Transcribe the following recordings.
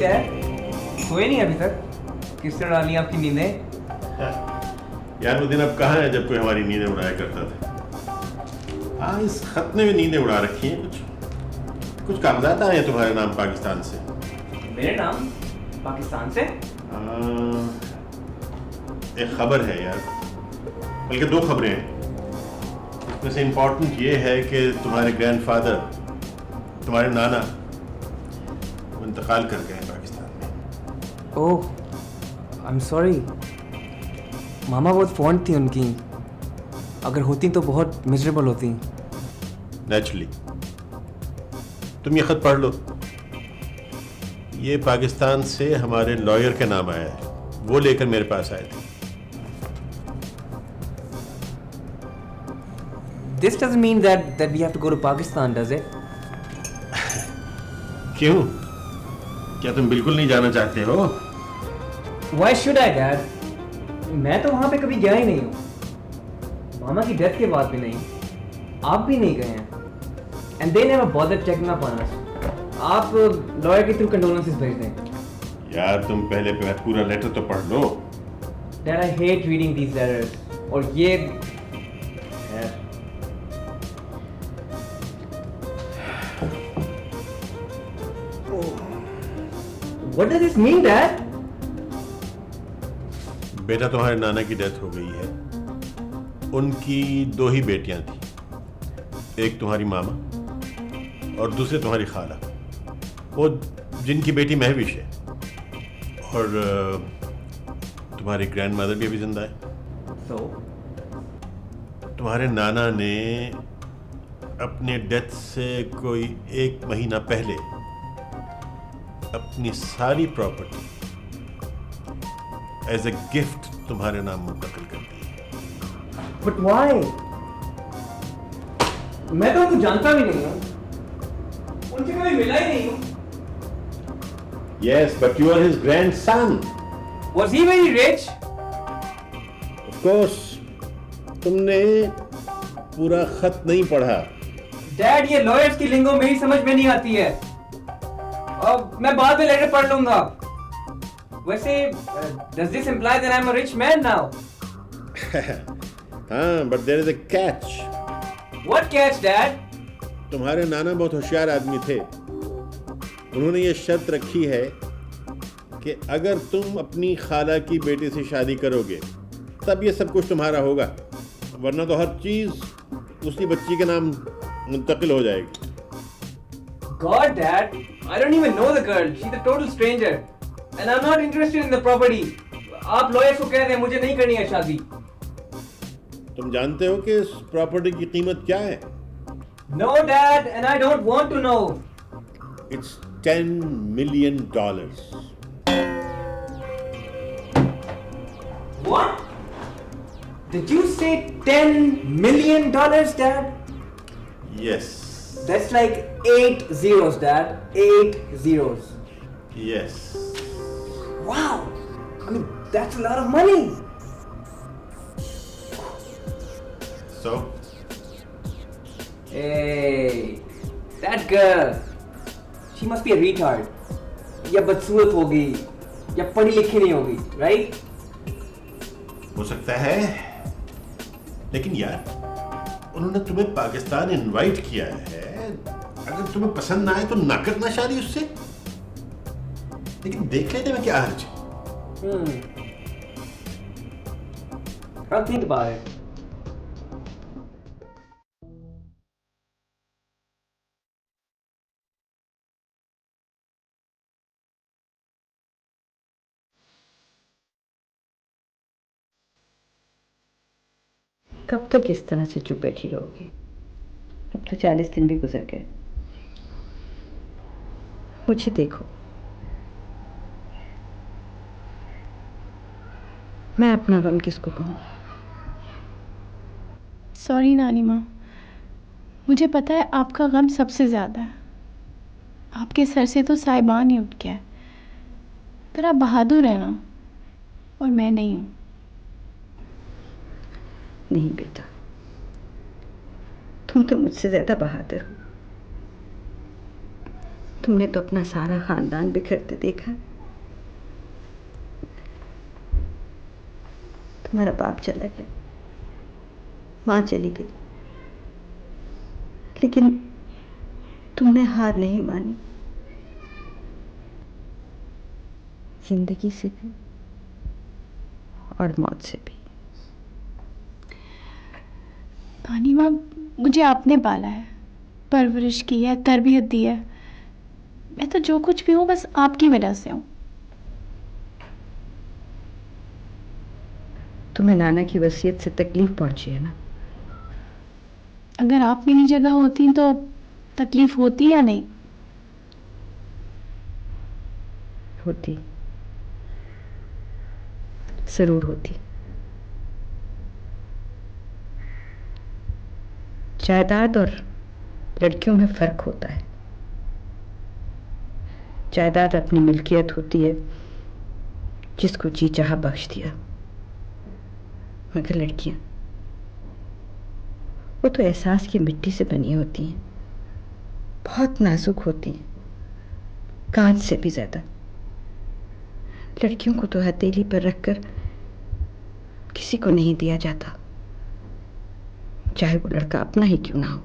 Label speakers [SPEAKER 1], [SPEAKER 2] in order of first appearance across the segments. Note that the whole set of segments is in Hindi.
[SPEAKER 1] डैड? सोए नहीं अभी तक? किस तरह डाली आपकी नींदें?
[SPEAKER 2] यार वो दिन अब कहाँ है जब कोई हमारी नींदें उड़ाया करता था। हाँ, इस खत ने भी नींदें उड़ा रखी हैं। कुछ कागजात आए हैं तुम्हारे नाम पाकिस्तान से।
[SPEAKER 1] मेरे नाम पाकिस्तान से?
[SPEAKER 2] एक खबर है यार, बल्कि दो खबरें हैं। इसमें से इम्पोर्टेंट ये है कि तुम्हारे ग्रैंडफादर, तुम्हारे नाना, वो इंतकाल कर गए हैं पाकिस्तान में।
[SPEAKER 1] ओह, आई एम सॉरी। मामा बहुत फॉन्ड थी उनकी। अगर होती तो बहुत मिजरेबल होती।
[SPEAKER 2] नेचुरली। तुम ये खत पढ़ लो। ये पाकिस्तान से हमारे लॉयर के नाम आया है, वो लेकर मेरे पास आए थे।
[SPEAKER 1] This doesn't mean that we have to go to Pakistan, does it?
[SPEAKER 2] क्यों? क्या तुम बिल्कुल नहीं जाना चाहते हो?
[SPEAKER 1] Why should I, Dad? मैं तो वहाँ पे कभी गया ही नहीं हूँ। मामा की डेथ के बाद भी नहीं। आप भी नहीं गए हैं। And they never bothered checking up on us. आप लॉयर के थ्रू कंडोलेंसेस भेज दें।
[SPEAKER 2] यार तुम पहले पूरा लेटर तो पढ़ लो।
[SPEAKER 1] Dad, I hate reading these letters. और ये What does this mean, Dad?
[SPEAKER 2] बेटा, तुम्हारे नाना की डेथ हो गई है। उनकी दो ही बेटियां थी, एक तुम्हारी मामा और दूसरे तुम्हारी खाला, वो जिनकी बेटी महविश है। और तुम्हारी ग्रैंड मदर भी अभी जिंदा है।
[SPEAKER 1] So?
[SPEAKER 2] तुम्हारे नाना ने अपने डेथ से कोई 1 महीना पहले अपनी सारी प्रॉपर्टी एज ए गिफ्ट तुम्हारे नाम मुंतकिल कर दी है।
[SPEAKER 1] But why? मैं तो उनको जानता भी नहीं हूँ, उनसे कभी मिला ही नहीं हूँ।
[SPEAKER 2] Yes, but you are his grandson.
[SPEAKER 1] Was he very rich?
[SPEAKER 2] Of course. तुमने पूरा खत नहीं पढ़ा।
[SPEAKER 1] Dad, ये लॉयर्स की लिंगो मेरी समझ में नहीं आती है। अब मैं बाद में लेटर पढ़ लूंगा। वैसे, does this imply that I'm a rich man now?
[SPEAKER 2] हाँ, but there is a catch.
[SPEAKER 1] What catch, Dad?
[SPEAKER 2] तुम्हारे नाना बहुत होशियार आदमी थे। उन्होंने ये शर्त रखी है कि अगर तुम अपनी खाला की बेटी से शादी करोगे तब ये सब कुछ तुम्हारा होगा, वरना तो हर चीज उसी बच्ची के नाम मुंतकिल हो जाएगी।
[SPEAKER 1] God, Dad, I don't even know the girl. She's a total stranger, and I'm not interested in the property. आप lawyers को कह दें मुझे नहीं करनी है शादी।
[SPEAKER 2] तुम जानते हो कि इस प्रॉपर्टी की कीमत क्या है?
[SPEAKER 1] No, Dad, and I don't want to know.
[SPEAKER 2] It's $10 million.
[SPEAKER 1] What? Did you say $10 million, Dad?
[SPEAKER 2] Yes.
[SPEAKER 1] That's like 8 zeros, Dad. 8 zeros.
[SPEAKER 2] Yes.
[SPEAKER 1] Wow. I mean, that's a lot of money.
[SPEAKER 2] So?
[SPEAKER 1] Hey, that girl. She must be a retard. या बदसूरत होगी, या पढ़ी लिखी नहीं होगी, right?
[SPEAKER 2] हो सकता है, लेकिन यार उन्होंने तुम्हें पाकिस्तान इनवाइट किया है। अगर तुम्हें पसंद ना आए तो ना करना शादी उससे, लेकिन देख लेने में क्या हर्ज है?
[SPEAKER 1] I'll think about it.
[SPEAKER 3] कब तक इस तरह से चुप बैठी रहोगी? अब तो 40 दिन भी गुजर गए। मुझे देखो, मैं अपना गम किसको कहूँ?
[SPEAKER 4] सॉरी नानी माँ, मुझे पता है आपका गम सबसे ज़्यादा है। आपके सर से तो साहिबान ही उठ गया है, पर आप बहादुर हैं ना, और मैं नहीं हूँ।
[SPEAKER 3] नहीं बेटा, तुम तो मुझसे ज़्यादा बहादुर हो। तुमने तो अपना सारा खानदान बिखरते देखा। तुम्हारा बाप चला गया, माँ चली गई, लेकिन तुमने हार नहीं मानी। जिंदगी से भी और मौत से भी।
[SPEAKER 4] नानी माँ, मुझे आपने पाला है, परवरिश की है, तरबियत दी है। मैं तो जो कुछ भी हूँ बस आपकी वजह से हूँ।
[SPEAKER 3] तुम्हें नाना की वसीयत से तकलीफ पहुंची है ना?
[SPEAKER 4] अगर आप मेरी जगह होती तो तकलीफ होती या नहीं?
[SPEAKER 3] होती, जरूर होती। जायदाद और लड़कियों में फर्क होता है। जायदाद अपनी मिल्कियत होती है, जिसको जी चाहा बख्श दिया, मगर लड़कियां, वो तो एहसास की मिट्टी से बनी होती हैं, बहुत नाजुक होती हैं, कांच से भी ज्यादा। लड़कियों को तो हथेली पर रखकर किसी को नहीं दिया जाता, चाहे वो लड़का अपना ही क्यों ना हो।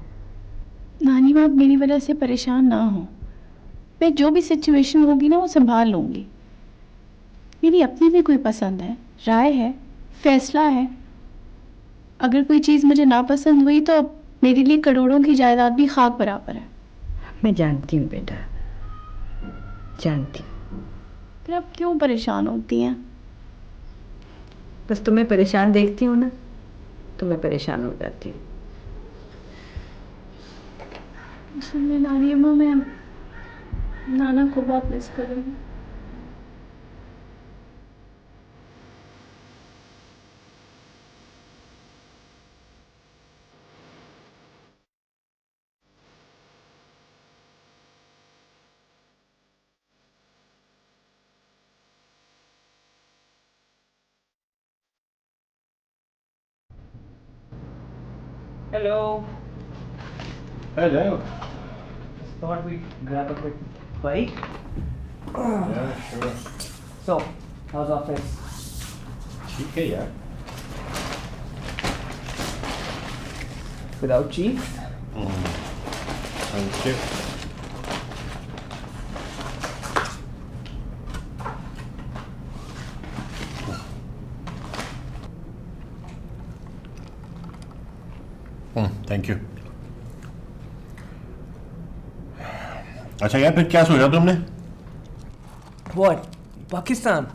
[SPEAKER 4] नानी माँ, आप मेरी वजह से परेशान ना हो। मैं जो भी सिचुएशन होगी ना वो संभाल लूंगी। मेरी अपनी भी कोई पसंद है, राय है, फैसला है। अगर कोई चीज़ मुझे नापसंद हुई तो मेरे लिए करोड़ों की जायदाद भी खाक बराबर है।
[SPEAKER 3] मैं जानती हूँ बेटा, जानती हूँ।
[SPEAKER 4] फिर आप क्यों परेशान होती हैं?
[SPEAKER 3] बस तुम्हें परेशान देखती हूँ ना, तो मैं परेशान हो जाती हूँ।
[SPEAKER 4] असल में नानी अम्मा, मैं नाना को बहुत मिस कर रही हूँ।
[SPEAKER 1] Hello.
[SPEAKER 2] Hello.
[SPEAKER 1] Thought we'd grab a quick bite.
[SPEAKER 2] Yeah, sure.
[SPEAKER 1] So, how's office?
[SPEAKER 2] ठीक है यार।
[SPEAKER 1] Without chief?
[SPEAKER 2] Okay. Thank you. अच्छा यार, फिर क्या सोचा तुमने?
[SPEAKER 1] What? Pakistan?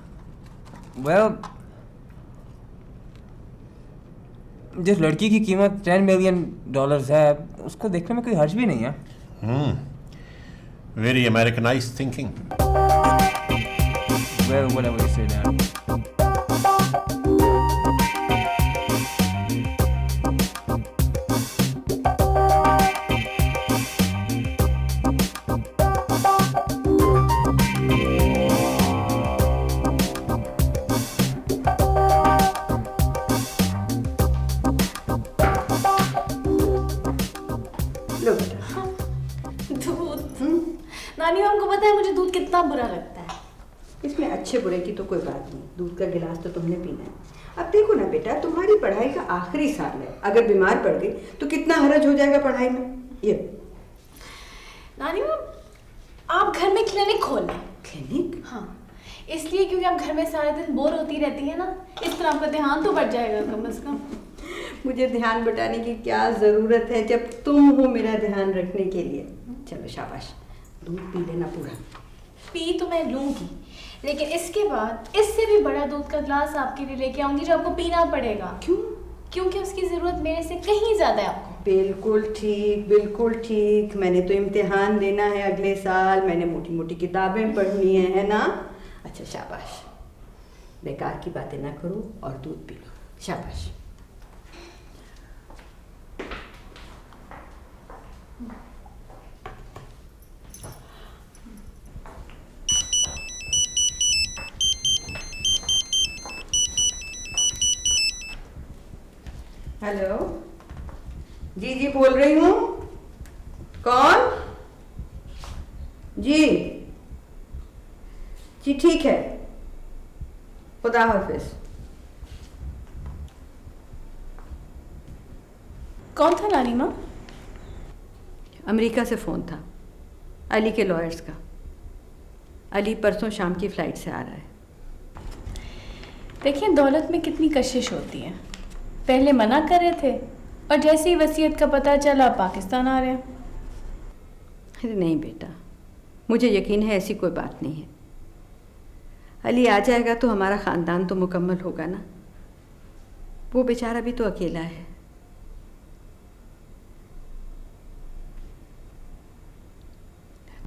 [SPEAKER 1] Well, जिस लड़की की कीमत $10 मिलियन है, उसको देखने में कोई हर्ज भी नहीं है।
[SPEAKER 2] Very Americanized thinking.
[SPEAKER 1] Well, whatever you say, Dad.
[SPEAKER 3] लो बेटा।
[SPEAKER 5] दूध। नानी हमको पता है मुझे दूध कितना बुरा लगता है।
[SPEAKER 3] इसमें अच्छे बुरे की तो कोई बात नहीं, दूध का गिलास तो तुमने पीना है। अब देखो ना बेटा, तुम्हारी पढ़ाई का आखिरी साल है, अगर बीमार पड़ गई तो कितना हरज हो जाएगा पढ़ाई में। ये
[SPEAKER 5] नानी आप घर में क्लिनिक खोल लें।
[SPEAKER 3] क्लिनिक?
[SPEAKER 5] हाँ, इसलिए क्योंकि आप घर में सारे दिन बोर होती रहती है ना, इस तरह आपका ध्यान तो बढ़ जाएगा कम से कम।
[SPEAKER 3] मुझे ध्यान बटाने की क्या ज़रूरत है जब तुम हो मेरा ध्यान रखने के लिए। चलो शाबाश, दूध पी लेना पूरा।
[SPEAKER 5] पी तो मैं लूँगी, लेकिन इसके बाद इससे भी बड़ा दूध का ग्लास आपके लिए लेके आऊँगी जो आपको पीना पड़ेगा।
[SPEAKER 3] क्यों?
[SPEAKER 5] क्योंकि उसकी ज़रूरत मेरे से कहीं ज़्यादा है आपको।
[SPEAKER 3] बिल्कुल ठीक, बिल्कुल ठीक। मैंने तो इम्तिहान देना है अगले साल, मैंने मोटी मोटी किताबें पढ़नी है ना। अच्छा शाबाश, बेकार की बातें ना करो और दूध पी लो। शाबाश। हेलो जी, बोल रही हूँ। कौन? जी जी ठीक है, खुदा हाफिज।
[SPEAKER 4] कौन था नानी माँ?
[SPEAKER 3] अमेरिका से फ़ोन था, अली के लॉयर्स का। अली परसों शाम की फ़्लाइट से आ रहा है।
[SPEAKER 4] देखिए दौलत में कितनी कशिश होती है। पहले मना कर रहे थे और जैसे ही वसीयत का पता चला पाकिस्तान आ रहे हैं।
[SPEAKER 3] अरे नहीं बेटा, मुझे यकीन है ऐसी कोई बात नहीं है। अली आ जाएगा तो हमारा ख़ानदान तो मुकम्मल होगा ना। वो बेचारा भी तो अकेला है।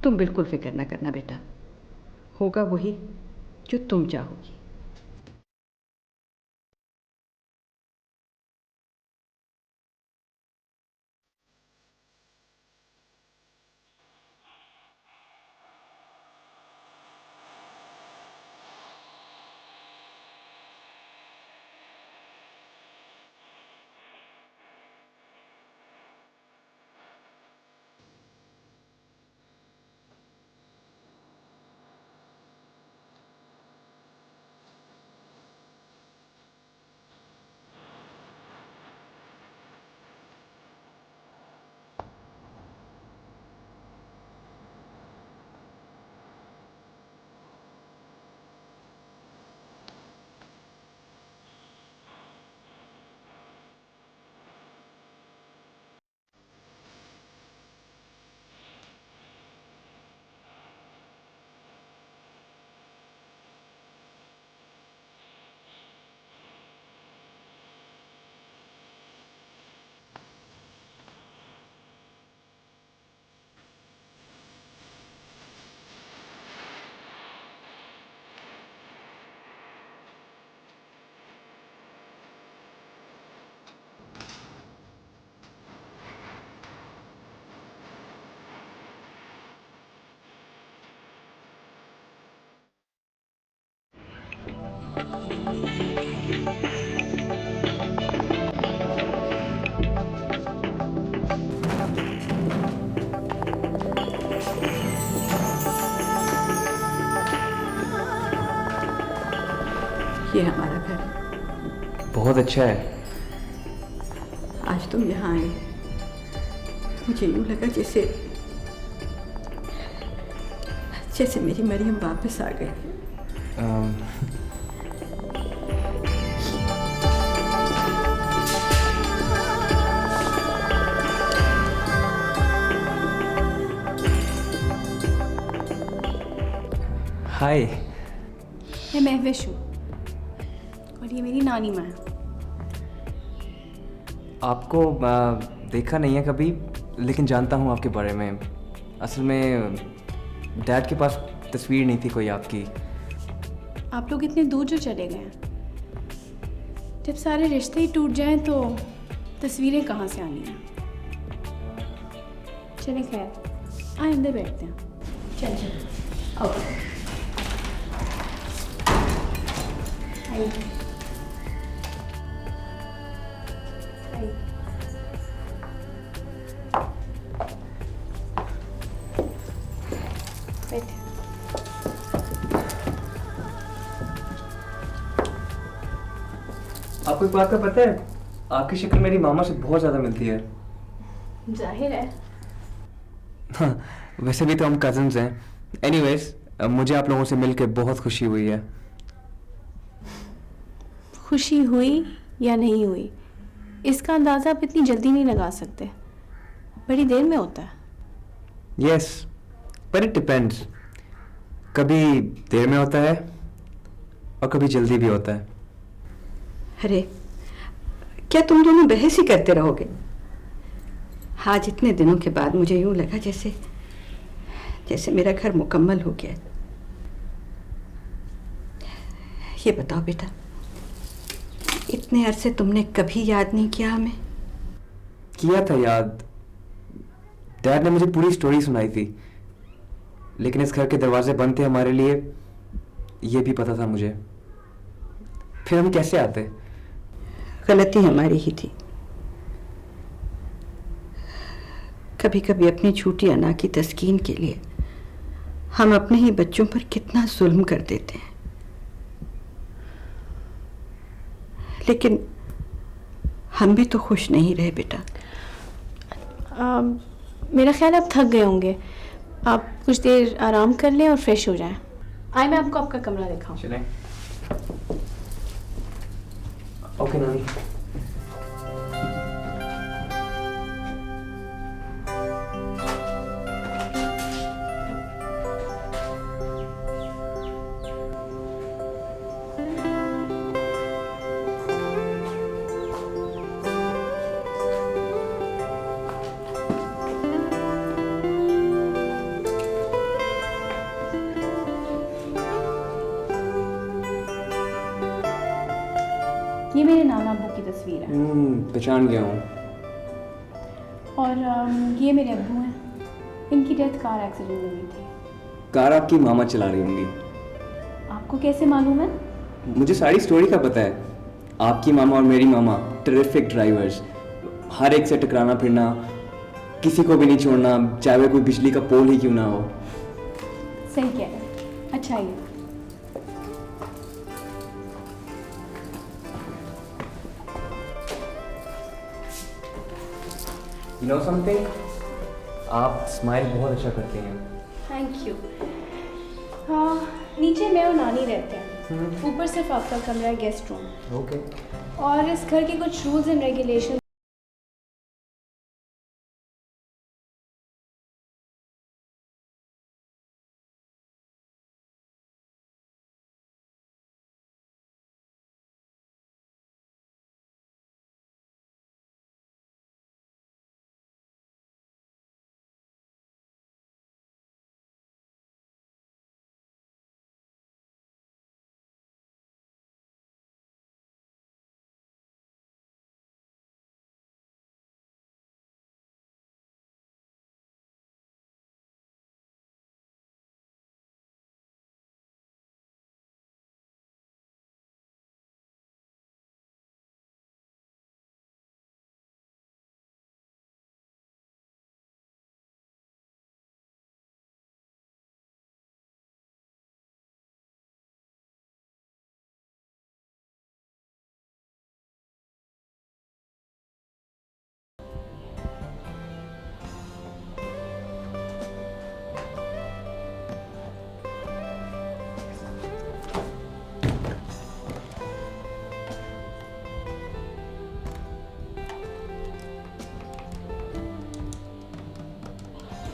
[SPEAKER 3] तुम बिल्कुल फिक्र न करना बेटा, होगा वही जो तुम चाहोगी। ये हमारा घर है।
[SPEAKER 1] बहुत अच्छा है।
[SPEAKER 3] आज तुम यहाँ आए, मुझे यूँ लगा जैसे जैसे मेरी मरियम वापस आ गई।
[SPEAKER 1] हाय।
[SPEAKER 4] मैं महविश हूँ और ये मेरी नानी माँ है।
[SPEAKER 1] आपको देखा नहीं है कभी, लेकिन जानता हूँ आपके बारे में। असल में डैड के पास तस्वीर नहीं थी कोई आपकी।
[SPEAKER 4] आप लोग इतने दूर जो चले गए हैं, जब सारे रिश्ते ही टूट जाएं तो तस्वीरें कहाँ से आनी हैं। चलिए खैर, आए अंदर बैठते हैं।
[SPEAKER 3] चल ओके।
[SPEAKER 1] आपको एक बात का पता है, आपकी शक्ल मेरी मामा से बहुत ज़्यादा मिलती है।
[SPEAKER 4] जाहिर है।
[SPEAKER 1] हाँ, वैसे भी तो हम कजन्स हैं। एनीवेज, मुझे आप लोगों से मिलकर बहुत खुशी हुई है।
[SPEAKER 4] खुशी हुई या नहीं हुई, इसका अंदाज़ा आप इतनी जल्दी नहीं लगा सकते। बड़ी देर में होता है।
[SPEAKER 1] यस, पर इट डिपेंड्स। कभी देर में होता है और कभी जल्दी भी होता है।
[SPEAKER 3] अरे क्या तुम दोनों बहस ही करते रहोगे? आज इतने दिनों के बाद मुझे यूं लगा जैसे जैसे मेरा घर मुकम्मल हो गया। ये बताओ बेटा, इतने अरसे तुमने कभी याद नहीं किया हमें?
[SPEAKER 1] किया था याद। डैड ने मुझे पूरी स्टोरी सुनाई थी, लेकिन इस घर के दरवाजे बंद थे हमारे लिए, ये भी पता था मुझे। फिर हम कैसे आते?
[SPEAKER 3] गलती हमारी ही थी। कभी कभी अपनी झूठी अना की तस्कीन के लिए हम अपने ही बच्चों पर कितना जुल्म कर देते हैं, लेकिन हम भी तो खुश नहीं रहे बेटा।
[SPEAKER 4] मेरा ख्याल आप थक गए होंगे, आप कुछ देर आराम कर लें और फ्रेश हो जाएं। आइए मैं आपको आपका कमरा दिखाऊं।
[SPEAKER 1] चलें। ओके नानी।
[SPEAKER 4] ये मेरे नाना अब्बू की तस्वीर है
[SPEAKER 1] पहचान गया हूँ।
[SPEAKER 4] और ये मेरे अब्बू हैं, इनकी डेथ कार एक्सीडेंट में हुई थी।
[SPEAKER 1] कार आपकी मामा चला रही होंगी।
[SPEAKER 4] आपको कैसे मालूम है?
[SPEAKER 1] मुझे सारी स्टोरी का पता है। आपकी मामा और मेरी मामा टेरिफिक ड्राइवर्स, हर एक से टकराना फिरना, किसी को भी नहीं छोड़ना, चाहे वो कोई बिजली का पोल ही क्यों ना हो।
[SPEAKER 4] सही कह रहे हैं। अच्छा ये
[SPEAKER 1] You know something? आप स्माइल बहुत अच्छा करती हैं।
[SPEAKER 4] Thank you. हाँ, नीचे मैं और नानी रहते हैं, ऊपर सिर्फ आपका कमरा है, गेस्ट रूम।
[SPEAKER 1] ओके।
[SPEAKER 4] और इस घर के कुछ rules and regulation.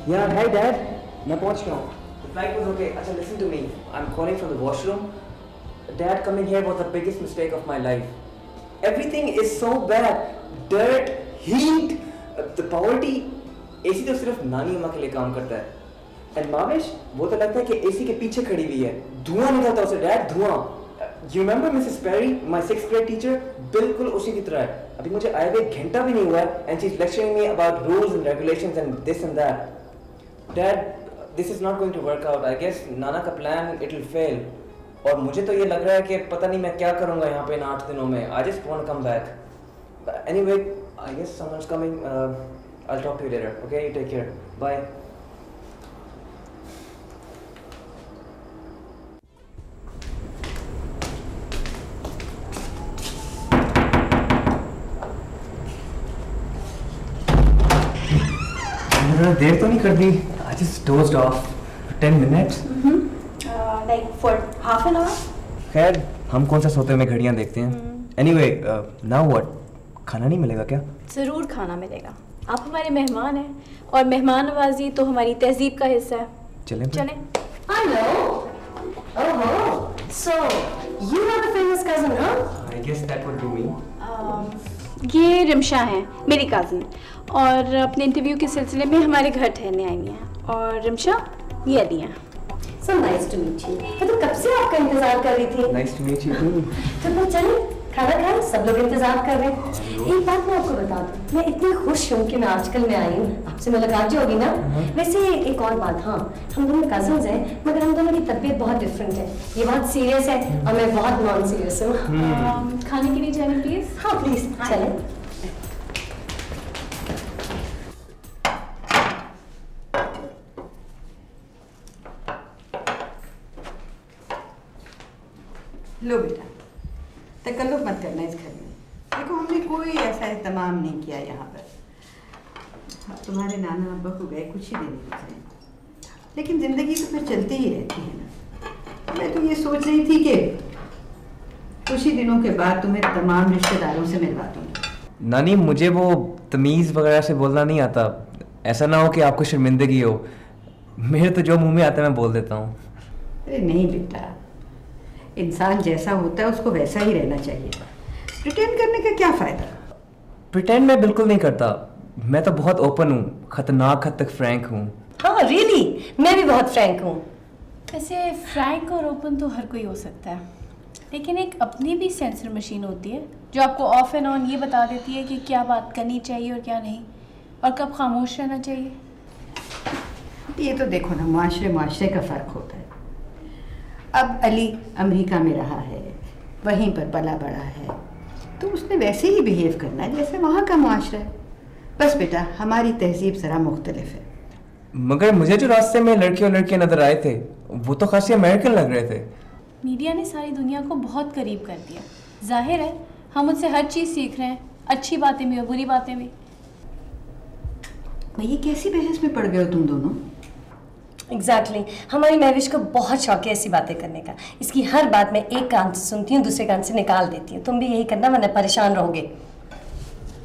[SPEAKER 1] Yeah, hey dad, मैं पहुंच गया हूँ। The flight was okay. अच्छा, listen to me. I'm calling from the washroom. Dad coming here was the biggest mistake of my life. Everything is so bad. Dirt, heat, the poverty. AC तो सिर्फ नानी अम्मा के लिए काम करता है। And माविश, वो तो लगता है कि AC के पीछे खड़ी हुई है। धुआं निकलता है उसे डैड, धुआं। You remember Mrs. Perry, my 6th grade teacher? बिल्कुल उसी की तरह है। अभी मुझे आए हुए घंटा भी नहीं हुआ है, and she's lecturing me about rules and regulations and this and that. Dad, this is not going to work out. I guess नाना का plan it will fail. और मुझे तो ये लग रहा है कि पता नहीं मैं क्या करूँगा यहाँ पे इन 8 दिनों में. I just want to come back. But anyway, I guess someone's coming. I'll talk to you later. Okay, you take care. Bye. देर तो नहीं कर दी. I just dozed off for 10 minutes.
[SPEAKER 4] Like for half an hour?
[SPEAKER 1] खैर हम कौन सा सोते में घड़ियां देखते हैं. Anyway, now what? खाना नहीं मिलेगा क्या?
[SPEAKER 4] ज़रूर खाना मिलेगा. आप हमारे मेहमान हैं और मेहमान नवाजी तो हमारी तहजीब का हिस्सा है.
[SPEAKER 1] चलें.
[SPEAKER 4] चलें.
[SPEAKER 6] Hello. Oh, so you are the famous cousin, huh?
[SPEAKER 1] I guess that would be me.
[SPEAKER 4] ये रिमशा हैं, मेरी कज़न, और अपने इंटरव्यू के सिलसिले में हमारे घर ठहरने आई हैं. और रिमशा ये अली हैं.
[SPEAKER 6] So nice to meet you. मैं तो कब से आपका इंतजार कर रही थी.
[SPEAKER 1] Nice to meet you too.
[SPEAKER 6] तो मैं चले खाना खाएं, सब लोग इंतजार कर रहे हैं. एक बात मैं आपको बता दूं, मैं इतनी खुश हूँ कि मैं आजकल में आई हूँ. आपसे मुलाकात जो होगी ना. वैसे एक और बात, हाँ, हम दोनों कजन्स हैं, मगर हम दोनों की तबीयत बहुत डिफरेंट है. ये बहुत सीरियस है और मैं बहुत नॉन सीरियस हूँ.
[SPEAKER 4] खाने के लिए चलें प्लीज़.
[SPEAKER 6] हाँ प्लीज चलें.
[SPEAKER 3] लो बेटा, तकल्लुफ मत करना इस घर में। देखो हमने कोई ऐसा एहतमाम नहीं किया यहाँ पर। अब तुम्हारे नाना अब्बा को गए कुछ ही दिन गुजरे, लेकिन ज़िंदगी तो फिर चलती ही रहती है ना। मैं तो ये सोच रही थी कि कुछ ही दिनों के बाद तुम्हें तमाम रिश्तेदारों से मिलवा दूँगी।
[SPEAKER 1] नानी, मुझे वो तमीज़ वगैरह से बोलना नहीं आता। ऐसा ना हो कि आपको शर्मिंदगी हो। मेरे तो जो मुंह में आता है मैं बोल देता हूँ।
[SPEAKER 3] अरे नहीं बेटा, इंसान जैसा होता है उसको वैसा ही रहना चाहिए। प्रिटेंड करने का क्या फ़ायदा?
[SPEAKER 1] प्रिटेंड मैं बिल्कुल नहीं करता। मैं तो बहुत ओपन हूँ, खतरनाक हद तक फ्रैंक हूँ।
[SPEAKER 6] हाँ रियली, मैं भी बहुत फ्रैंक हूँ।
[SPEAKER 5] वैसे फ्रैंक और ओपन तो हर कोई हो सकता है, लेकिन एक अपनी भी सेंसर मशीन होती है जो आपको ऑफ एंड ऑन ये बता देती है कि क्या बात करनी चाहिए और क्या नहीं, और कब खामोश रहना चाहिए।
[SPEAKER 3] ये तो देखो ना, माशरे का फ़र्क होता है। अब अली अमेरिका में रहा है, वहीं पर पला बड़ा है, तो उसने वैसे ही बिहेव करना है जैसे वहाँ का माशरा है। बस बेटा, हमारी तहजीब ज़रा मुख्तलिफ है।
[SPEAKER 1] मगर मुझे जो रास्ते में लड़के और लड़कियाँ नजर आए थे वो तो खासी अमेरिकन लग रहे थे।
[SPEAKER 5] मीडिया ने सारी दुनिया को बहुत करीब कर दिया। जाहिर है हम उनसे हर चीज़ सीख रहे हैं, अच्छी बातें भी और बुरी बातें भी।
[SPEAKER 3] ये कैसी बहस में पड़ गए हो तुम दोनों?
[SPEAKER 6] एग्जैक्टली हमारी महविश को बहुत शौक है ऐसी बातें करने का। इसकी हर बात मैं एक कान से सुनती हूँ, दूसरे कान से निकाल देती हूँ। तुम भी यही करना वरना परेशान रहोगे।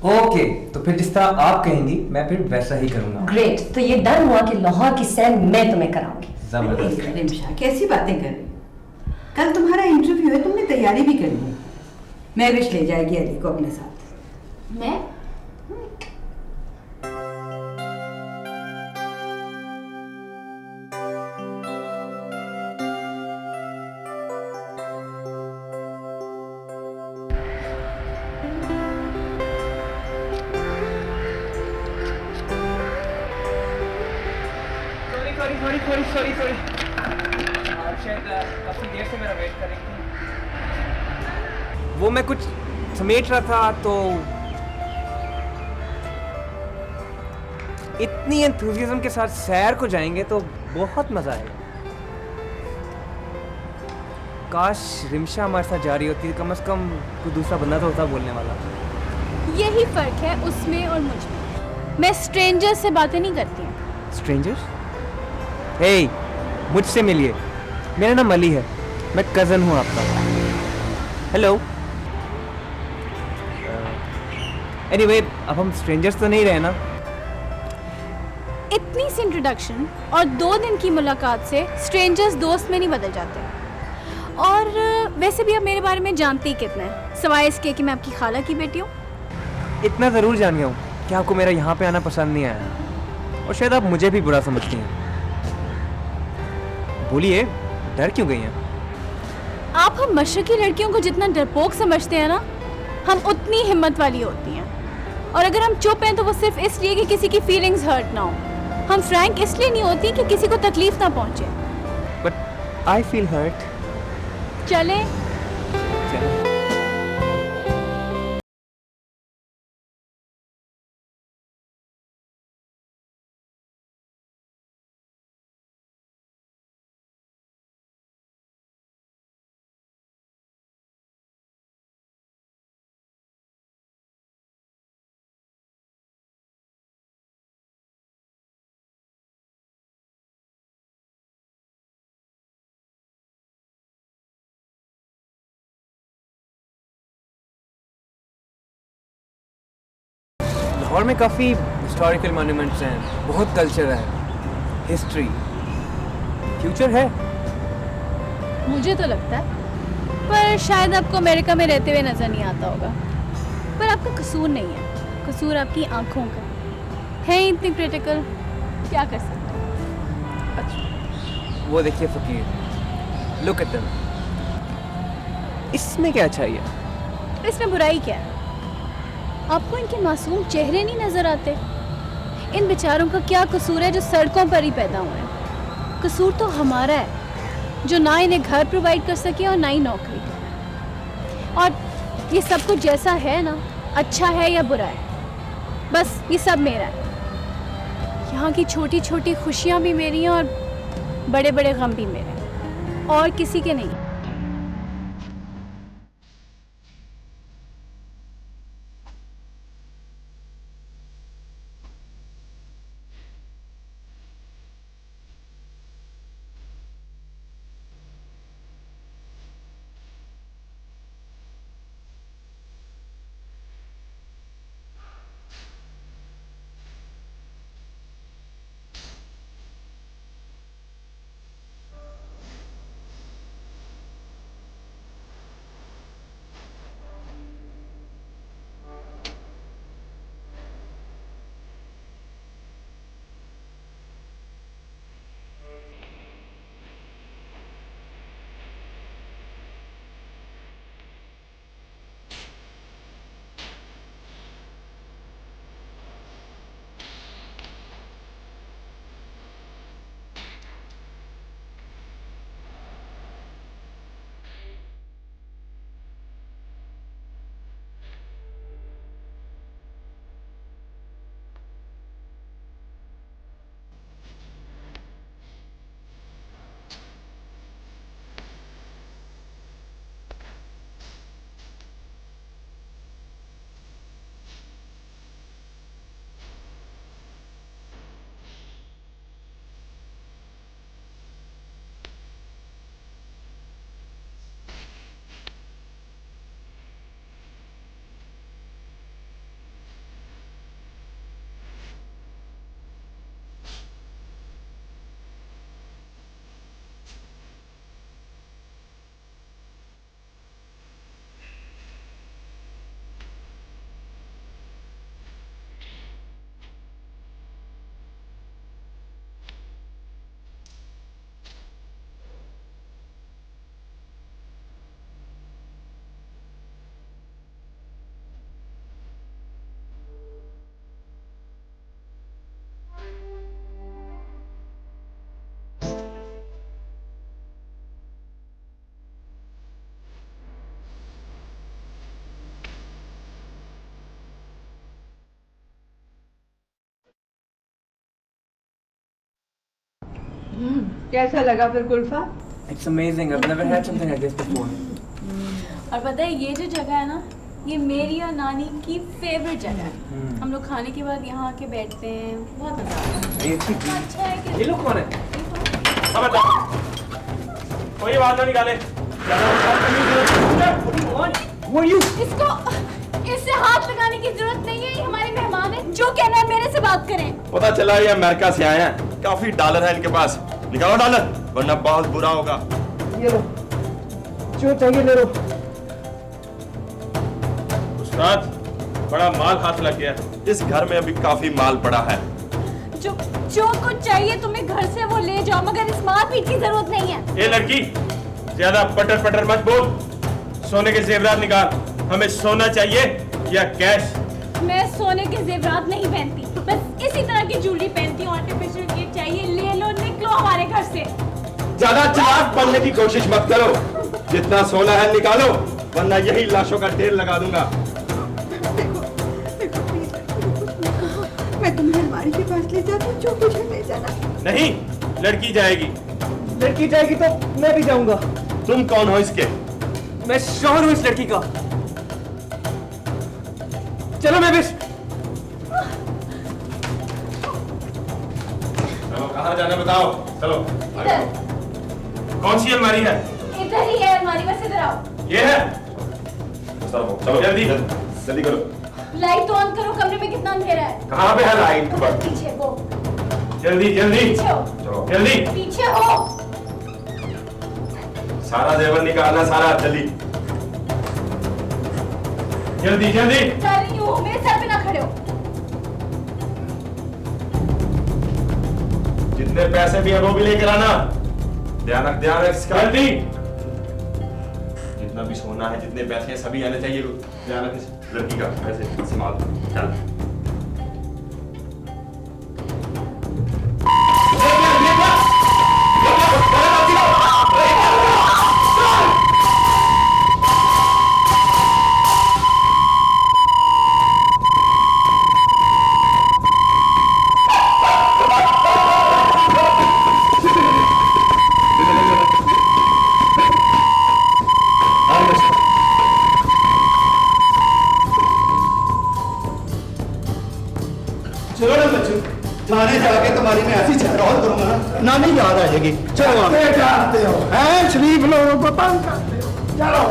[SPEAKER 1] ओके, तो फिर जिस तरह आप कहेंगी मैं फिर वैसा ही करूँगा।
[SPEAKER 6] ग्रेट, तो ये डन हुआ कि लाहौर की सैर मैं तुम्हें कराऊंगी।
[SPEAKER 1] जबरदस्त।
[SPEAKER 3] रिमशा, कैसी बातें कर रही हो? कल तुम्हारा इंटरव्यू है, तुमने तैयारी भी करनी है। महविश ले जाएगी अली को अपने साथ।
[SPEAKER 5] मैं
[SPEAKER 1] सॉरी आप शायद काफ़ी देर से मेरा वेट कर रही थी। वो मैं कुछ समेट रहा था तो इतनी एंथुसियाज्म के साथ सैर को जाएंगे तो बहुत मज़ा आएगा। काश रिमशा हमारे साथ जा रही होती, कम से कम कोई दूसरा बंदा तो होता बोलने वाला।
[SPEAKER 5] यही फ़र्क है उसमें और मुझ में। मैं स्ट्रेंजर से बातें नहीं करती हूँ।
[SPEAKER 1] स्ट्रेंजर्स? हे, मुझसे मिलिए। मेरा नाम अली है, मैं कज़न हूँ आपका। हेलो। एनीवे, अब हम स्ट्रेंजर्स तो नहीं रहे ना?
[SPEAKER 5] इतनी सी इंट्रोडक्शन और 2 दिन की मुलाकात से स्ट्रेंजर्स दोस्त में नहीं बदल जाते। और वैसे भी आप मेरे बारे में जानते ही कितना है, सिवाय इसके कि मैं आपकी खाला की बेटी हूँ।
[SPEAKER 1] इतना ज़रूर जान गया हूँ कि आपको मेरा यहाँ पे आना पसंद नहीं आया, और शायद आप मुझे भी बुरा समझती हैं। बोलिए, डर क्यों गई हैं?
[SPEAKER 5] आप हम मशरकी लड़कियों को जितना डरपोक समझते हैं ना, हम उतनी हिम्मत वाली होती हैं। और अगर हम चुप हैं तो वो सिर्फ इसलिए कि किसी की फीलिंग्स हर्ट ना हो। हम फ्रैंक इसलिए नहीं होती कि किसी को तकलीफ ना पहुंचे।
[SPEAKER 1] But I feel hurt.
[SPEAKER 5] चलें?
[SPEAKER 1] लाहौर में काफ़ी हिस्टोरिकल मॉन्यूमेंट्स हैं, बहुत कल्चर है, हिस्ट्री, फ्यूचर है।
[SPEAKER 5] मुझे तो लगता है, पर शायद आपको अमेरिका में रहते हुए नज़र नहीं आता होगा। पर आपका कसूर नहीं है, कसूर आपकी आंखों का है। इतनी क्रिटिकल, क्या कर सकते हैं।
[SPEAKER 1] अच्छा, वो देखिए फकीर, लुक एट देम। इसमें क्या चाहिए?
[SPEAKER 5] इसमें बुराई क्या है? आपको इनके मासूम चेहरे नहीं नजर आते? इन बेचारों का क्या कसूर है जो सड़कों पर ही पैदा हुए हैं? कसूर तो हमारा है जो ना इन्हें घर प्रोवाइड कर सके और ना ही नौकरी। और ये सब कुछ जैसा है ना, अच्छा है या बुरा है, बस ये सब मेरा है। यहाँ की छोटी छोटी खुशियाँ भी मेरी हैं और बड़े बड़े गम भी मेरे हैं, और किसी के नहीं।
[SPEAKER 3] कैसा लगा फिर Kulfa?
[SPEAKER 1] It's amazing. I've never had something like this before.
[SPEAKER 5] और पता है ये जो जगह है ना, ये मेरी और नानी की फेवरेट जगह है। हम लोग खाने के बाद यहाँ आके बैठते हैं, बहुत मजा आता है।
[SPEAKER 1] ये अच्छी
[SPEAKER 5] इतना अच्छा है कि
[SPEAKER 1] ये लोग कौन है?
[SPEAKER 7] कोई बात ना निकाले।
[SPEAKER 1] Who are you?
[SPEAKER 5] इसको इससे हाथ लगाने की जरूरत नहीं है, ये हमारे मेहमान हैं। जो कहना है मेरे से बात करें।
[SPEAKER 7] पता चला ये अमेरिका से आए हैं, काफी डॉलर है इनके पास। निकालो डॉलर वरना बहुत बुरा होगा।
[SPEAKER 1] ये लो, जो चाहिए ले लो।
[SPEAKER 7] उस्ताद बड़ा माल हाथ लग गया। इस घर में अभी काफी माल पड़ा है।
[SPEAKER 5] जो कुछ चाहिए तुम्हें घर से वो ले जाओ, मगर इस मारपीट की जरूरत नहीं है।
[SPEAKER 7] ये लड़की ज्यादा पटर पटर मत बोल। सोने के जेवरात निकाल, हमें सोना चाहिए या कैश?
[SPEAKER 5] मैं सोने के जेवरात नहीं पहनती, बस इसी तरह की ज्वेलरी पहनती हूँ। आर्टिफिशियल गिफ्ट चाहिए ले लो, निकलो हमारे घर से।
[SPEAKER 7] ज्यादा चालाक बनने की कोशिश मत करो। जितना सोना है निकालो वरना यही लाशों का ढेर लगा दूंगा।
[SPEAKER 3] मैं तुम्हें अलमारी के पास ले जाती हूँ, जो कुछ है ले जाना।
[SPEAKER 7] नहीं, लड़की जाएगी।
[SPEAKER 1] लड़की जाएगी तो मैं भी जाऊंगा।
[SPEAKER 7] तुम कौन हो इसके?
[SPEAKER 1] मैं शौहर हूँ इस लड़की का। चलो मैं भी।
[SPEAKER 7] चलो कहाँ जाना बताओ। चलो
[SPEAKER 5] इधर
[SPEAKER 7] कौन सी अलमारी है?
[SPEAKER 5] इधर ही है अलमारी, बस इधर आओ।
[SPEAKER 7] ये है। चलो जल्दी जल्दी करो।
[SPEAKER 5] लाइट ऑन करो, कमरे में कितना अंधेरा है।
[SPEAKER 7] कहाँ पे है लाइट?
[SPEAKER 5] उधर पीछे वो,
[SPEAKER 7] जल्दी जल्दी
[SPEAKER 5] पीछे हो,
[SPEAKER 7] चलो जल्दी।
[SPEAKER 5] पीछे हो।
[SPEAKER 7] सारा जेवर निकालना, सारा जल्दी जल्दी जल्दी।
[SPEAKER 5] जा रही हूँ, मेरे सर पे ना खड़े हो।
[SPEAKER 7] जितने पैसे भी है वो भी लेकर आना। ध्यान रख इसका। जल्दी। जितना भी सोना है, जितने पैसे हैं सभी आने चाहिए। ध्यान रख इस लड़की का पैसे इस्तेमाल। चल
[SPEAKER 8] चलो ना बच्चों, थाने जाके तुम्हारी मैं ऐसी चक्रावत करूंगा ना नहीं याद आ जाएगी। चलो जानते हो हैं शरीफ लोगों को तंग करते हो। चलो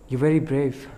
[SPEAKER 1] You're very brave.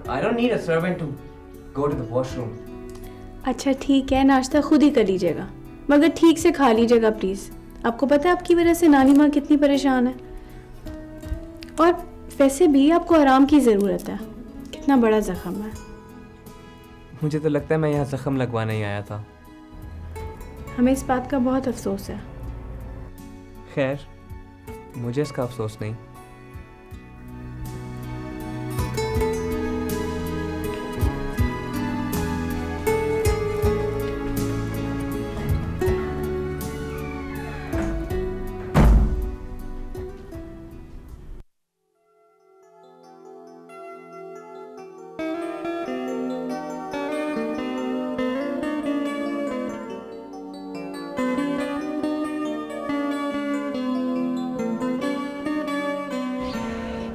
[SPEAKER 1] I don't need a servant to go to the washroom.
[SPEAKER 5] अच्छा ठीक है, नाश्ता खुद ही कर लीजिएगा, मगर ठीक से खा लीजिएगा प्लीज़। आपको पता है आपकी वजह से नानी माँ कितनी परेशान है। और वैसे भी आपको आराम की ज़रूरत है, कितना बड़ा ज़ख्म है।
[SPEAKER 1] मुझे तो लगता है मैं यहाँ जख्म लगवाने ही आया था।
[SPEAKER 5] हमें इस बात का बहुत अफसोस है।
[SPEAKER 1] खैर, मुझे इसका अफसोस नहीं।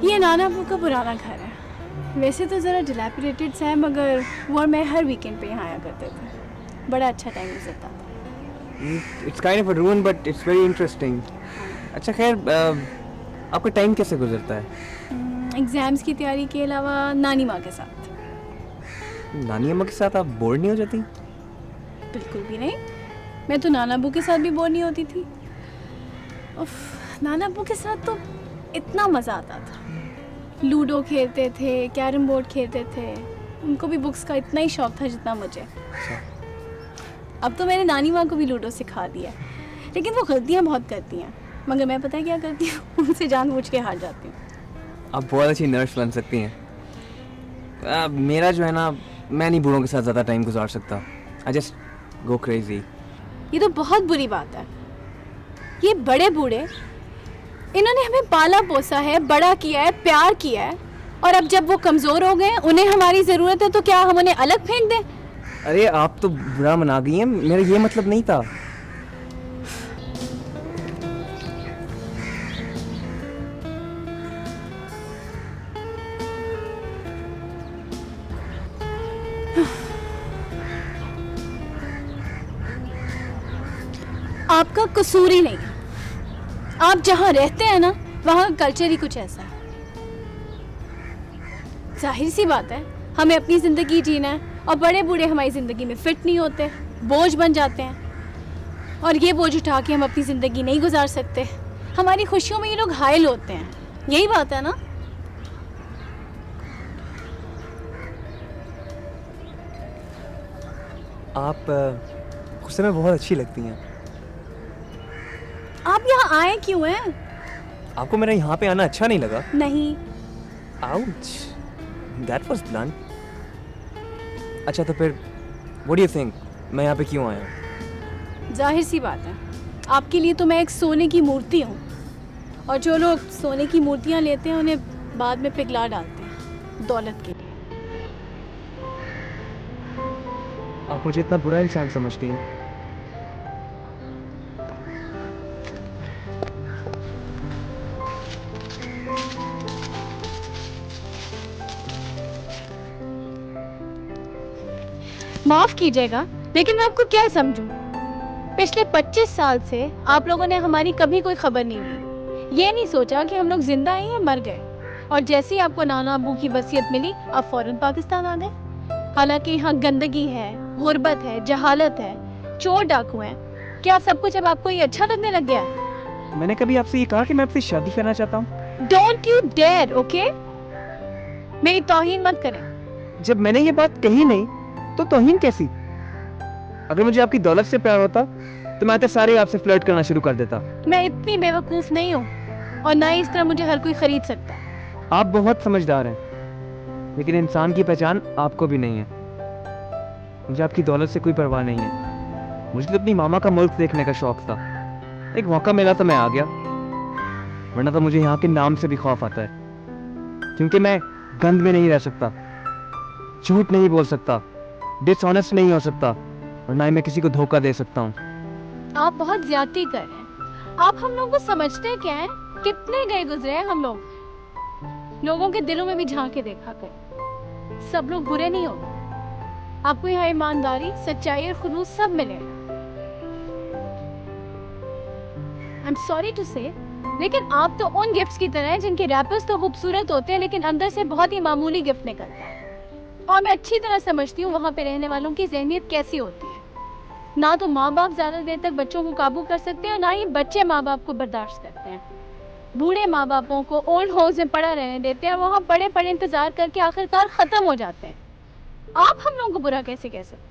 [SPEAKER 5] ये नाना अबू का पुराना घर है। वैसे तो ज़रा डिलैपिडेटेड सा है, मगर वो और मैं हर वीकेंड पे यहाँ आया करते थे। बड़ा अच्छा टाइम गुजरता था।
[SPEAKER 1] It's kind of a ruin, but it's very interesting. अच्छा खैर, आपका टाइम कैसे गुजरता है?
[SPEAKER 5] एग्ज़ाम्स की तैयारी के अलावा नानी माँ के साथ।
[SPEAKER 1] नानी अम्मा के साथ आप बोर नहीं हो जाती?
[SPEAKER 5] बिल्कुल भी नहीं, मैं तो नाना अबू के साथ भी बोर नहीं होती थी। उफ, नाना अबू के साथ तो इतना मज़ा आता था। लूडो खेलते थे, कैरम बोर्ड खेलते थे। उनको भी बुक्स का इतना ही शौक था जितना मुझे। अब तो मैंने नानी माँ को भी लूडो सिखा दिया, लेकिन वो गलतियाँ बहुत करती हैं। मगर मैं पता है क्या करती हूँ, उनसे जानबूझ के हार जाती हूँ।
[SPEAKER 1] आप बहुत अच्छी नर्स बन सकती हैं। मेरा जो है ना, मैं नहीं बूढ़ों के साथ ज़्यादा टाइम गुजार सकता। I just go crazy.
[SPEAKER 5] ये तो बहुत बुरी बात है। ये बड़े बूढ़े, इन्होंने हमें पाला पोसा है, बड़ा किया है, प्यार किया है, और अब जब वो कमज़ोर हो गए, उन्हें हमारी ज़रूरत है, तो क्या हम उन्हें अलग फेंक दें?
[SPEAKER 1] अरे आप तो बुरा मना गई हैं, मेरा ये मतलब नहीं था।
[SPEAKER 5] आपका कसूर ही नहीं है। आप जहाँ रहते हैं ना, वहाँ का कल्चर ही कुछ ऐसा है। जाहिर सी बात है, हमें अपनी ज़िंदगी जीना है, और बड़े बूढ़े हमारी ज़िंदगी में फिट नहीं होते, बोझ बन जाते हैं। और ये बोझ उठा के हम अपनी ज़िंदगी नहीं गुजार सकते। हमारी खुशियों में ये लोग घायल होते हैं। यही बात है ना?
[SPEAKER 1] आप गुस्से में बहुत अच्छी लगती हैं।
[SPEAKER 5] आप यहाँ आए क्यों हैं?
[SPEAKER 1] आपको मेरा यहाँ पे आना अच्छा नहीं लगा?
[SPEAKER 5] नहीं।
[SPEAKER 1] Ouch, that was blunt. अच्छा तो फिर व्हाट डू यू थिंक, मैं यहाँ पे क्यों आया?
[SPEAKER 5] जाहिर सी बात है, आपके लिए तो मैं एक सोने की मूर्ति हूँ, और जो लोग सोने की मूर्तियाँ लेते हैं उन्हें बाद में पिघला डालते हैं दौलत के लिए।
[SPEAKER 1] आप मुझे इतना बुरा इंसान समझती हैं?
[SPEAKER 5] माफ कीजिएगा, लेकिन मैं आपको क्या समझूं? पिछले 25 साल से आप लोगों ने हमारी कभी कोई खबर नहीं ली। ये नहीं सोचा कि हम लोग जिंदा हैं या मर गए, और जैसे ही आपको नाना अबू की वसीयत मिली, आप फौरन पाकिस्तान आ गए। हालांकि यहाँ गंदगी है, गुर्बत है, जहालत है, चोर डाकू हैं। क्या सब कुछ अब आपको ये अच्छा लगने लग गया?
[SPEAKER 1] मैंने कभी आपसे ये कहा कि मैं आपसे शादी करना चाहता हूँ?
[SPEAKER 5] Don't you dare, okay? मेरी तौहीन मत करें।
[SPEAKER 1] जब मैंने ये बात कही नहीं तो तौहीन कैसी? अगर मुझे आपकी दौलत से प्यार होता तो मैं तो सारे आपसे फ्लर्ट करना शुरू कर देता।
[SPEAKER 5] मैं इतनी बेवकूफ़ नहीं हूँ, और ना ही इस तरह मुझे हर कोई खरीद सकता।
[SPEAKER 1] आप बहुत समझदार हैं, लेकिन इंसान की पहचान आपको भी नहीं है। मुझे आपकी दौलत से कोई परवाह नहीं है। मुझे तो अपनी मामा का मुल्क देखने का शौक था। एक मौका मिला तो मैं आ गया, वरना तो मुझे यहाँ के नाम से भी खौफ आता है, क्योंकि मैं गंद में नहीं रह सकता, झूठ नहीं बोल सकता, डिसऑनेस्ट नहीं हो सकता, और ना ही मैं किसी को धोखा दे सकता हूँ।
[SPEAKER 5] आप बहुत ज्यादती कर रहे हैं। आप हम लोगों को समझते क्या हैं? कितने गए गुजरे हैं हम लोग। लोगों के दिलों में भी झांक के देखा कर। सब लोग बुरे नहीं होते। आपको यहाँ ईमानदारी, सच्चाई और खुलूस सब मिलेगा। आई एम सॉरी टू से, लेकिन आप तो उन गिफ्ट्स की तरह हैं जिनके रैपर्स तो खूबसूरत होते हैं, लेकिन अंदर से बहुत ही मामूली गिफ्ट निकलता है। और मैं अच्छी तरह समझती हूँ वहाँ पे रहने वालों की जहनियत कैसी होती है। ना तो माँ बाप ज़्यादा देर तक बच्चों को काबू कर सकते हैं और ना ही बच्चे माँ बाप को बर्दाश्त करते हैं। बूढ़े माँ बापों को ओल्ड हाउस में पड़ा रहने देते हैं और वहाँ पड़े पड़े इंतजार करके आखिरकार ख़त्म हो जाते हैं। आप हम लोगों को बुरा कैसे कह सकते हैं?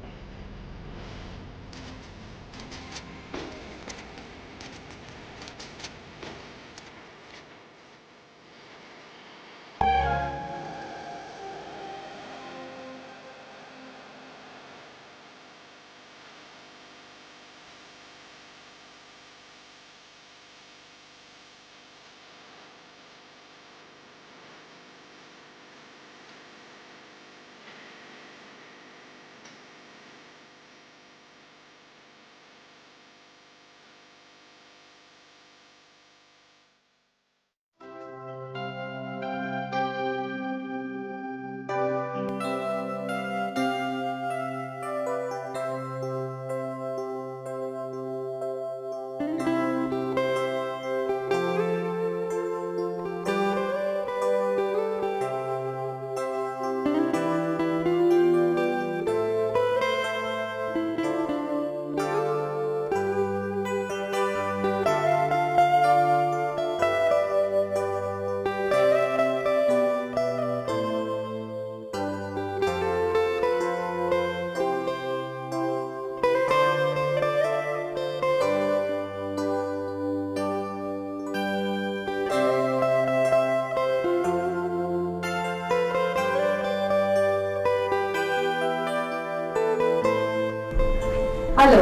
[SPEAKER 6] हेलो।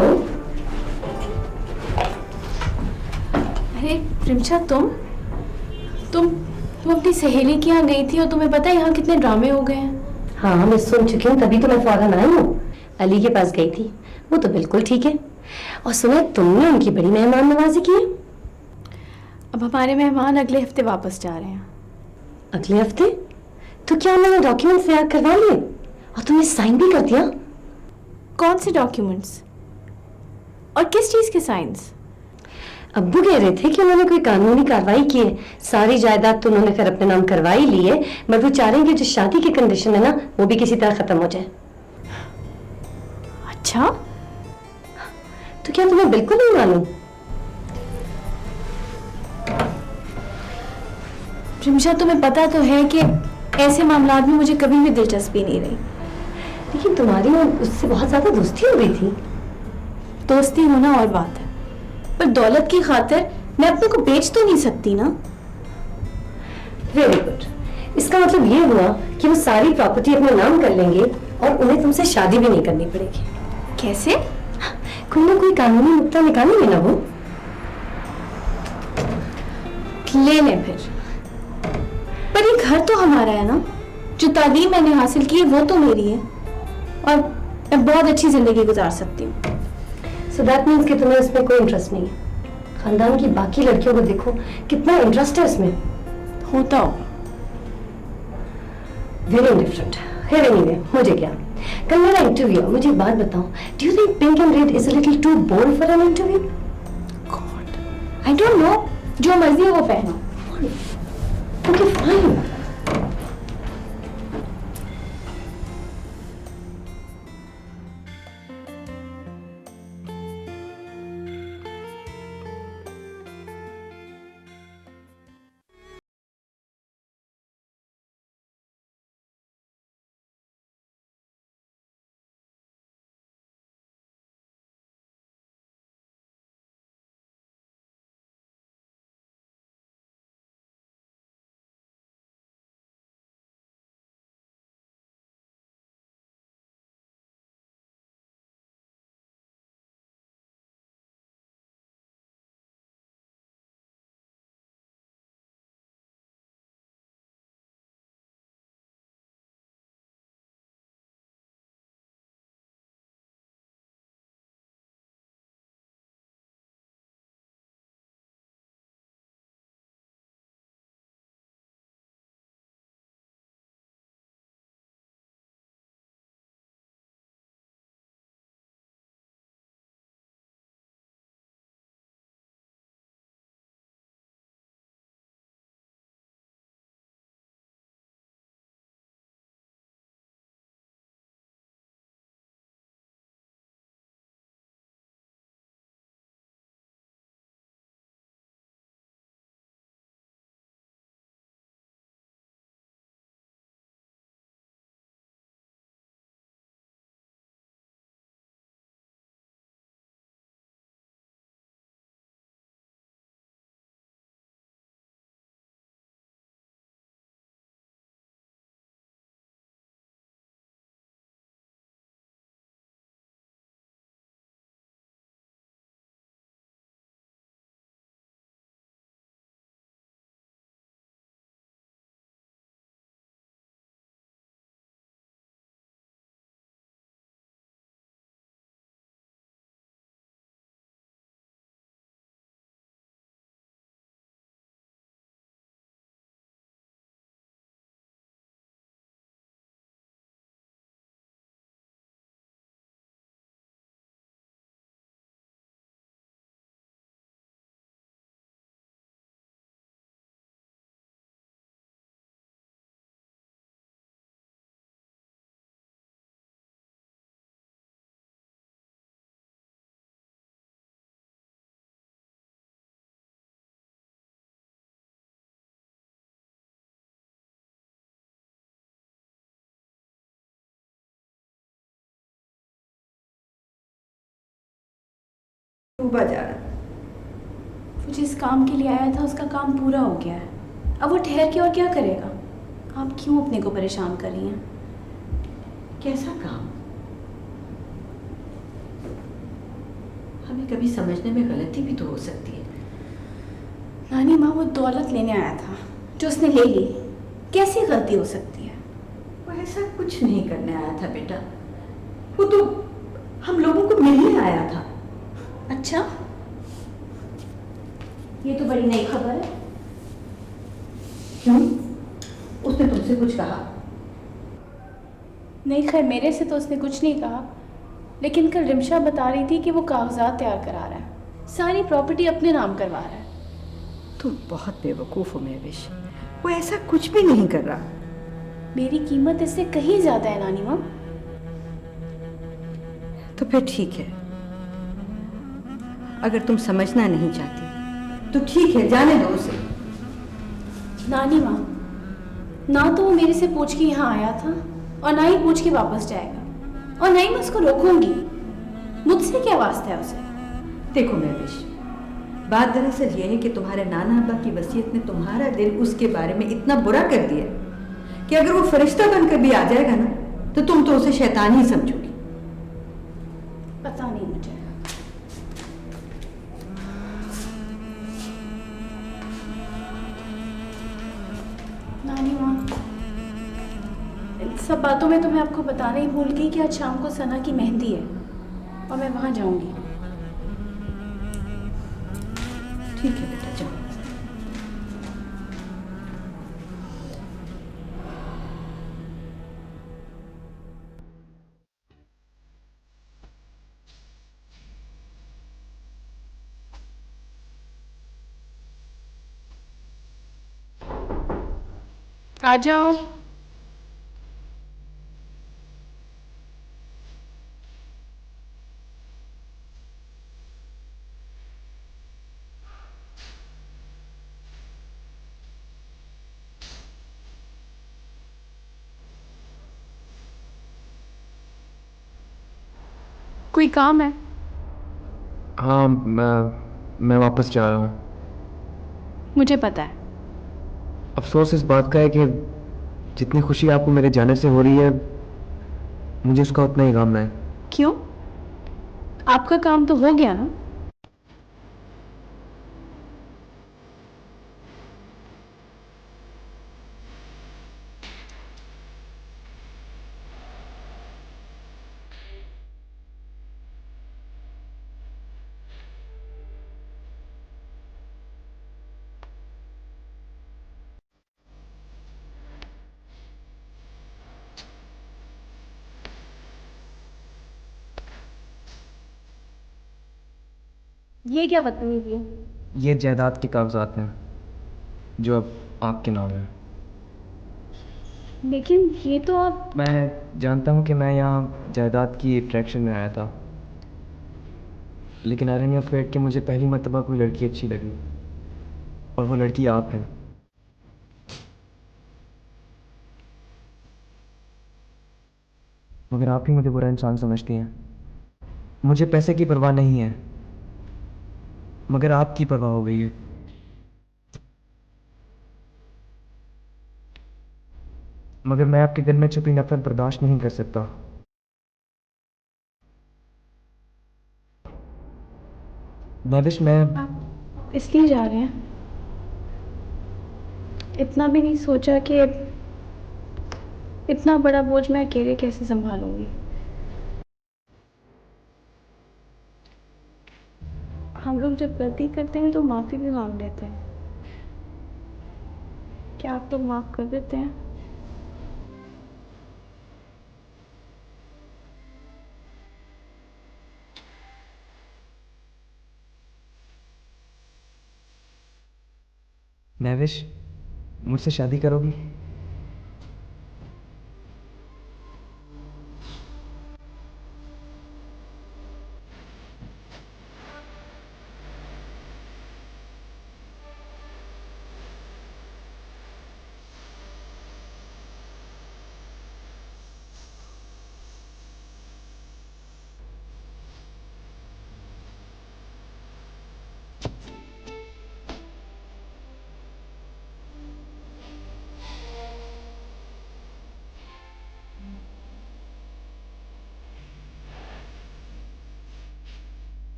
[SPEAKER 5] अरे प्रिमशा, तुम अपनी सहेली के यहाँ गई थी और तुम्हें पता है यहाँ कितने ड्रामे हो गए हैं।
[SPEAKER 6] हाँ मैं सुन चुकी हूँ, तभी तो मैं फौरन आई हूँ। अली के पास गई थी, वो तो बिल्कुल ठीक है। और सुना तुमने उनकी बड़ी मेहमान नवाजी की है।
[SPEAKER 5] अब हमारे मेहमान अगले हफ्ते वापस जा रहे हैं।
[SPEAKER 6] अगले हफ्ते? तो क्या उन्होंने डॉक्यूमेंट्स तैयार करवा लिए और तुमने साइन भी कर दिया?
[SPEAKER 5] कौन से डॉक्यूमेंट्स और किस चीज के साइंस?
[SPEAKER 6] अब्बू कह रहे थे कि उन्होंने कोई कानूनी कार्रवाई की है। सारी जायदाद तो उन्होंने फिर अपने नाम करवाई ली है, बट वो चाह रहे हैं कि जो शादी की कंडीशन है ना, वो भी किसी तरह खत्म हो जाए।
[SPEAKER 5] अच्छा,
[SPEAKER 6] तो क्या तुम्हें बिल्कुल नहीं मालूम?
[SPEAKER 5] प्रिमशा, तुम्हें पता तो है कि ऐसे मामलात में मुझे कभी भी दिलचस्पी नहीं रही।
[SPEAKER 6] लेकिन तुम्हारी और उससे बहुत ज्यादा दोस्ती हो गई थी।
[SPEAKER 5] दोस्ती होना और बात है, पर दौलत की खातिर मैं अपने को बेच तो नहीं सकती ना।
[SPEAKER 6] Very good. इसका मतलब ये हुआ कि वो सारी प्रॉपर्टी अपने नाम कर लेंगे और उन्हें तुमसे शादी भी नहीं करनी पड़ेगी।
[SPEAKER 5] कैसे?
[SPEAKER 6] कोई ना कोई कानूनी नुक्ता निकालेंगे ना वो।
[SPEAKER 5] ले लें फिर, पर ये घर तो हमारा है ना। जो तालीम मैंने हासिल की है वो तो मेरी है और मैं बहुत अच्छी जिंदगी गुजार सकती हूँ।
[SPEAKER 6] सो दैट मीन्स कि तुम्हें इसमें कोई इंटरेस्ट नहीं है। खानदान की बाकी लड़कियों को देखो कितना इंटरेस्ट है इसमें।
[SPEAKER 5] होता हो।
[SPEAKER 6] Very indifferent. खैर एनीवे, मुझे क्या, कल मेरा इंटरव्यू है। मुझे एक बात बताओ, do you think pink and red is a little too bold for an interview?
[SPEAKER 5] God, I don't know. जो मर्जी है वो पहनो।
[SPEAKER 6] Okay fine.
[SPEAKER 3] डूबा जा रहा।
[SPEAKER 5] वो जिस काम के लिए आया था उसका काम पूरा हो गया है, अब वो ठहर के और क्या करेगा? आप क्यों अपने को परेशान कर रही हैं?
[SPEAKER 3] कैसा काम? हमें कभी समझने में गलती भी तो हो सकती है।
[SPEAKER 5] नानी माँ, वो दौलत लेने आया था जो उसने ले ली, कैसी गलती हो सकती है?
[SPEAKER 3] वो ऐसा कुछ नहीं करने आया था बेटा, वो तो हम लोगों को मिलने आया था।
[SPEAKER 5] अच्छा, ये तो बड़ी नई खबर है।
[SPEAKER 3] क्यों? उसने तुमसे कुछ कहा?
[SPEAKER 5] नहीं, खैर मेरे से तो उसने कुछ नहीं कहा, लेकिन कल रिमशा बता रही थी कि वो कागजात तैयार करा रहा है, सारी प्रॉपर्टी अपने नाम करवा रहा है।
[SPEAKER 3] तुम बहुत बेवकूफ हो महविश, वो ऐसा कुछ भी नहीं कर रहा।
[SPEAKER 5] मेरी कीमत इससे कहीं ज्यादा है नानी माँ।
[SPEAKER 3] तो फिर ठीक है, अगर तुम समझना नहीं चाहती तो ठीक है, जाने दो उसे।
[SPEAKER 5] नानी माँ, ना तो वो मेरे से पूछ के यहाँ आया था और ना ही पूछ के वापस जाएगा, और ना ही मैं उसको रोकूंगी। मुझसे क्या वास्ता है उसे?
[SPEAKER 3] देखो महविश, बात दरअसल ये है कि तुम्हारे नाना अब्बा की वसीयत ने तुम्हारा दिल उसके बारे में इतना बुरा कर दिया कि अगर वो फरिश्ता बनकर भी आ जाएगा ना तो तुम तो उसे शैतान ही समझोगी।
[SPEAKER 5] पता नहीं मुझे। नानी माँ, इन सब बातों में तो मैं आपको बताना ही भूल गई कि आज शाम को सना की मेहंदी है और मैं वहां जाऊंगी।
[SPEAKER 3] ठीक है बेटा, जाओ।
[SPEAKER 4] आ जाओ। कोई काम है?
[SPEAKER 1] हाँ, मैं वापस जा रहा हूँ।
[SPEAKER 4] मुझे पता है।
[SPEAKER 1] अफसोस इस बात का है कि जितनी खुशी आपको मेरे जाने से हो रही है, मुझे उसका उतना ही गम है।
[SPEAKER 4] क्यों? आपका काम तो हो गया ना।
[SPEAKER 5] ये क्या बदतमीजी है?
[SPEAKER 1] ये जायदाद के कागजात हैं जो अब आपके नाम है।
[SPEAKER 5] लेकिन ये तो आप।
[SPEAKER 1] मैं जानता हूँ कि मैं यहाँ जायदाद की अट्रैक्शन में आया था, लेकिन आयरन ऑफ फेट के मुझे पहली मर्तबा कोई लड़की अच्छी लगी, और वो लड़की आप हैं। मगर आप ही मुझे बुरा इंसान समझती हैं। मुझे पैसे की परवाह नहीं है, मगर आपकी परवाह हो गई है। मगर मैं आपके दिल में छुपी नफरत बर्दाश्त नहीं कर सकता। महविश, मैं
[SPEAKER 4] आप इसलिए जा रहे हैं? इतना भी नहीं सोचा कि इतना बड़ा बोझ मैं अकेले कैसे संभालूंगी? हम लोग जब गलती करते हैं तो माफ़ी भी मांग लेते हैं। क्या आप लोग माफ़ कर देते हैं?
[SPEAKER 1] महविश, मुझसे शादी करोगी?